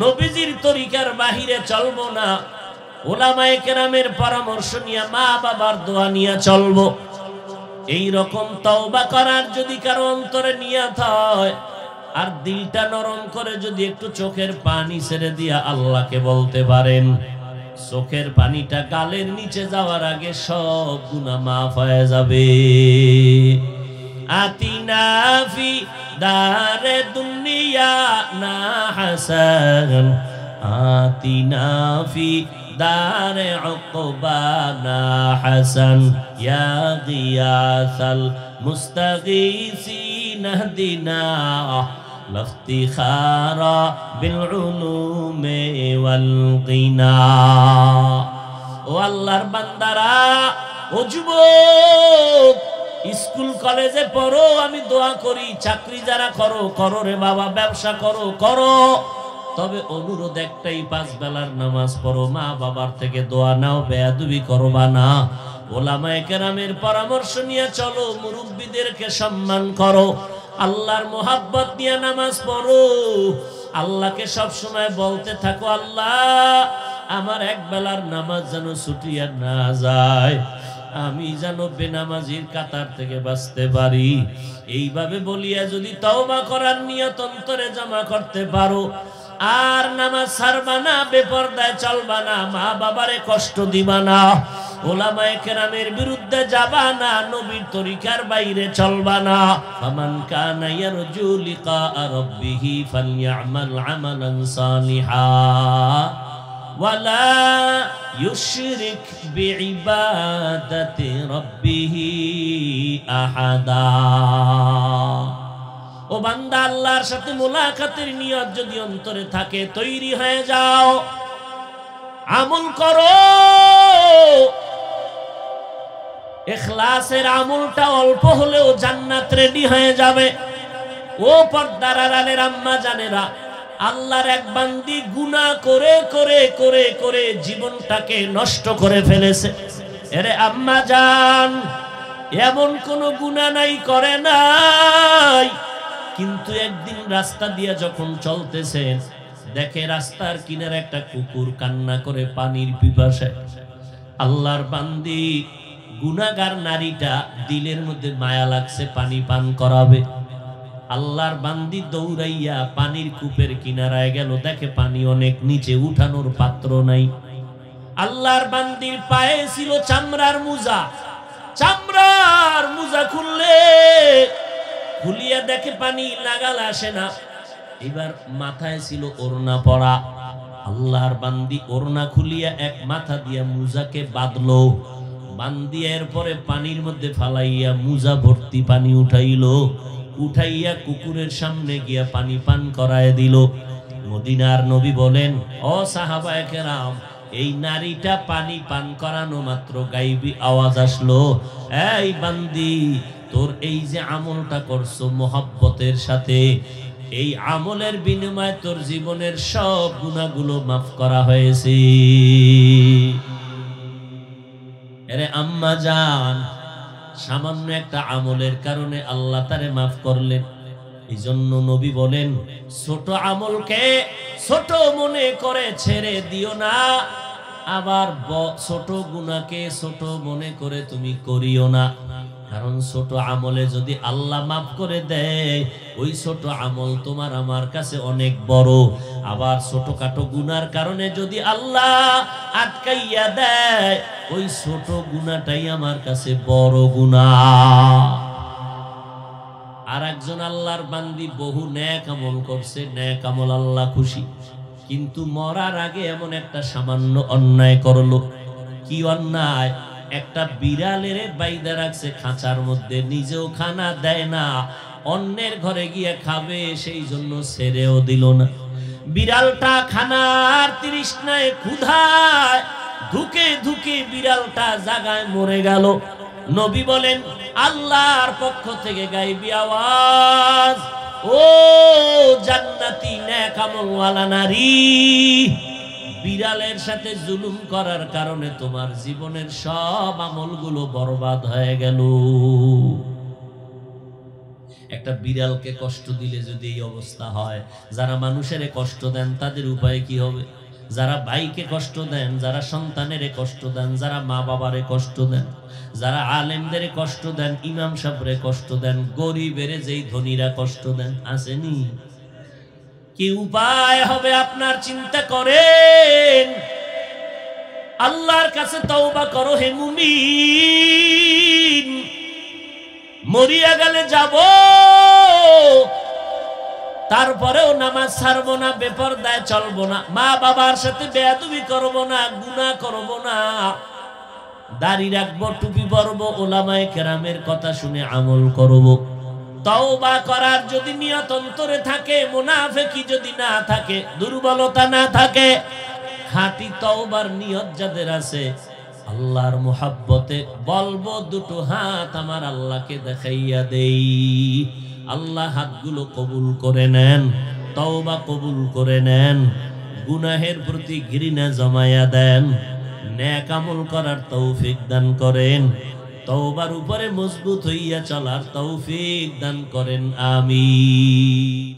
নবীজির তরিকার বাহিরে চলবো না, ওলামায়ে কেরামের পরামর্শ নিয়ে, মা বাবার দোয়া নিয়ে চলবো। এই রকম তওবা করার যদি কারো অন্তরে নিয়ত হয়, আর দিলটা নরম করে যদি একটু চোখের পানি ছেড়ে দিয়া আল্লাহকে বলতে পারেন, চোখের পানিটা গালের নিচে যাওয়ার আগে সব গুনাহ মাফ হয়ে যাবে। আতিনা ফি দারে দুনিয়া না হাসান, আতিনা ফি দারে উকবানা হাসান, ইয়া গিয়াসাল মুস্তাগীসিন ইহদিনা লাফতিখারা বিল উলুমি ওয়াল গিনা। ও আল্লাহর বান্দারা, ও যুবক, স্কুল কলেজে পড়ো, আমি দোয়া করি। চাকরি যারা করো, করো রে বাবা, ব্যবসা করো, করো, তবে অনুরোধ একটাই, 5 বেলার নামাজ পড়ো, মা বাবার থেকে দোয়া নাও, বেয়াদবি করবা না, ওলামায়ে কেরামের পরামর্শ নিয়ে চলো, মুরব্বিদেরকে সম্মান করো, আল্লাহর মোহাব্বত নিয়ে নামাজ পড়ো। আল্লাহকে সব সময় বলতে থাকো, আল্লাহ আমার এক বেলার নামাজ যেন ছুটিয়া না যায়, আমি যেন বেনামাজির কাতার থেকে বাঁচতে পারি। এইভাবে বলিয়া যদি তওবা করার নিয়ত অন্তরে জমা করতে পারো, আর নামাজ ছাড়বা না, বেপরদায় চলবা না, মা বাবারে কষ্ট দিবা না, ওলামায়ে কেরামের বিরুদ্ধে যাবা না, নবীর তরিকার বাইরে চলবা না। ফামান কানা ইয়ারজু লিকা রাব্বিহি ফালইআমাল আমালান সালিহা ওয়ালা ইউশরিক বিইবাদাতি রাব্বিহি আহাদা। ও বান্দা, আল্লাহর সাথে মুলাকাতের নিয়ত যদি অন্তরে থাকে, তৈরি হয়ে যাও, আমল করো। ইখলাসের আমলটা অল্প হলেও জান্নাত রেডি হয়ে যাবে। ও পর্দার আড়ালের আম্মা জানেরা, আল্লাহর এক বান্দি গুনাহ করে করে করে করে জীবনটাকে নষ্ট করে ফেলেছে। এরে আম্মা জান, এমন কোন গুনাহ নাই করে নাই, কিন্তু একদিন রাস্তা দিয়ে যখন চলতেছেন, দেখে রাস্তার কিনারে একটা কুকুর কান্না করে পানির পিপাসায়। আল্লাহর বান্দি গুনাহগার নারীটা দিলের মধ্যে মায়া লাগছে, পানি পান করাবে। আল্লাহর বান্দি দৌড়াইয়া পানির কূপের কিনারায় গেল, দেখে পানি অনেক নিচে, উঠানোর পাত্র নাই। আল্লাহর বান্দির পায়ে ছিল চামড়ার মোজা, চামড়ার মোজা খুলিয়া দেখে পানি লাগাল আসে না। এবার মাথায় ছিল ওড়না পরা। আল্লাহর বান্দি ওড়না খুলিয়া এক মাথা দিয়া মুজাকে বাঁধলো, বান্দিয়া এরপরে পানির মধ্যে ফালাইয়া মুজা ভর্তি পানি উঠাইয়া কুকুরের সামনে গিয়া পানি পান করায় দিল। মদিনার নবী বলেন, ও সাহাবায়ে কেরাম, এই নারীটা পানি পান করানো মাত্র গায়বী আওয়াজ আসলো, এই বান্দি, তোর এই যে আমলটা করছো মোহাব্বতের সাথে, এই আমলের বিনিময়ে তোর জীবনের সব গুনাহগুলো মাফ করা হয়েছে। আরে আম্মা জান, সামান্য একটা আমলের কারণে আল্লাহ তারে মাফ করলেন। এই জন্য নবী বলেন, ছোট আমলকে ছোট মনে করে ছেড়ে দিও না, আবার ছোট গুনাহকে ছোট মনে করে তুমি করিও না। কারণ ছোট আমলে যদি আল্লাহ মাফ করে দেয়, ওই ছোট আমল তোমার আমার কাছে অনেক বড়। আবার ছোটখাটো গুনার কারণে যদি আল্লাহ আটকাইয়া দেয়, ওই ছোট গুনাহটাই আমার কাছে বড় গুনাহ। আর একজন আল্লাহর বান্দি বহু নেক আমল করছে, নেক আমল আল্লাহ খুশি, কিন্তু মরার আগে এমন একটা সামান্য অন্যায় করলো। কি অন্যায়? একটা বিড়ালের বাইদা রাখছে খাঁচার মধ্যে, নিজেও খানা দেয় না, অন্যের ঘরে গিয়ে খাবে, সেই জন্য ছেড়েও দিল না। বিড়ালটা খানার তৃষ্ণায় ক্ষুধায় ধুকে ধুকে বিড়ালটা জায়গায় মরে গেল। নবী বলেন, আল্লাহর পক্ষ থেকে গায়বী আওয়াজ, ও জান্নাতি নেক আমলওয়ালা নারী, বিড়ালের সাথে জুলুম করার কারণে তোমার জীবনের সব আমলগুলো বরবাদ হয়ে গেল। একটা বিড়ালকে কষ্ট দিলে যদি এই অবস্থা হয়, যারা মানুষের কষ্ট দেন তাদের উপায় কি হবে? যারা ভাইকে কষ্ট দেন, যারা সন্তানের কষ্ট দেন, যারা মা বাবারে কষ্ট দেন, যারা আলেমদের কষ্ট দেন, ইমাম সাহেবরে কষ্ট দেন, গরিবের যেই ধনীরা কষ্ট দেন, আসেনি? কি উপায় হবে আপনার চিন্তা করেন। আল্লাহর কাছে তওবা করো হে মুমিন। মরিয়া গেলে যাব, তারপরেও নামাজ ছাড়বো না, বেপরদায় চলবো না, মা বাবার সাথে বেয়াদবি করবো না, গুনাহ করবো না, দাড়ি রাখবো, টুপি পরবো, ওলামায়ে কেরামের কথা শুনে আমল করবো। তওবা করার যদি নিয়ত অন্তরে থাকে, মুনাফিকি যদি না থাকে, দুর্বলতা না থাকে, খাঁটি তওবার নিয়ত যাদের আছে, আল্লাহর মুহাব্বতে বলবো দুটো হাত আমার আল্লাহকে দেখাইয়া দেই। আল্লাহ হাতগুলো কবুল করে নেন। তওবা কবুল করে নেন, গুনাহের প্রতি ঘৃণা জমায়া দেন, নেক আমল করার তৌফিক দান করেন, তওবার উপরে মজবুত হইয়া চলার তৌফিক দান করেন। আমিন।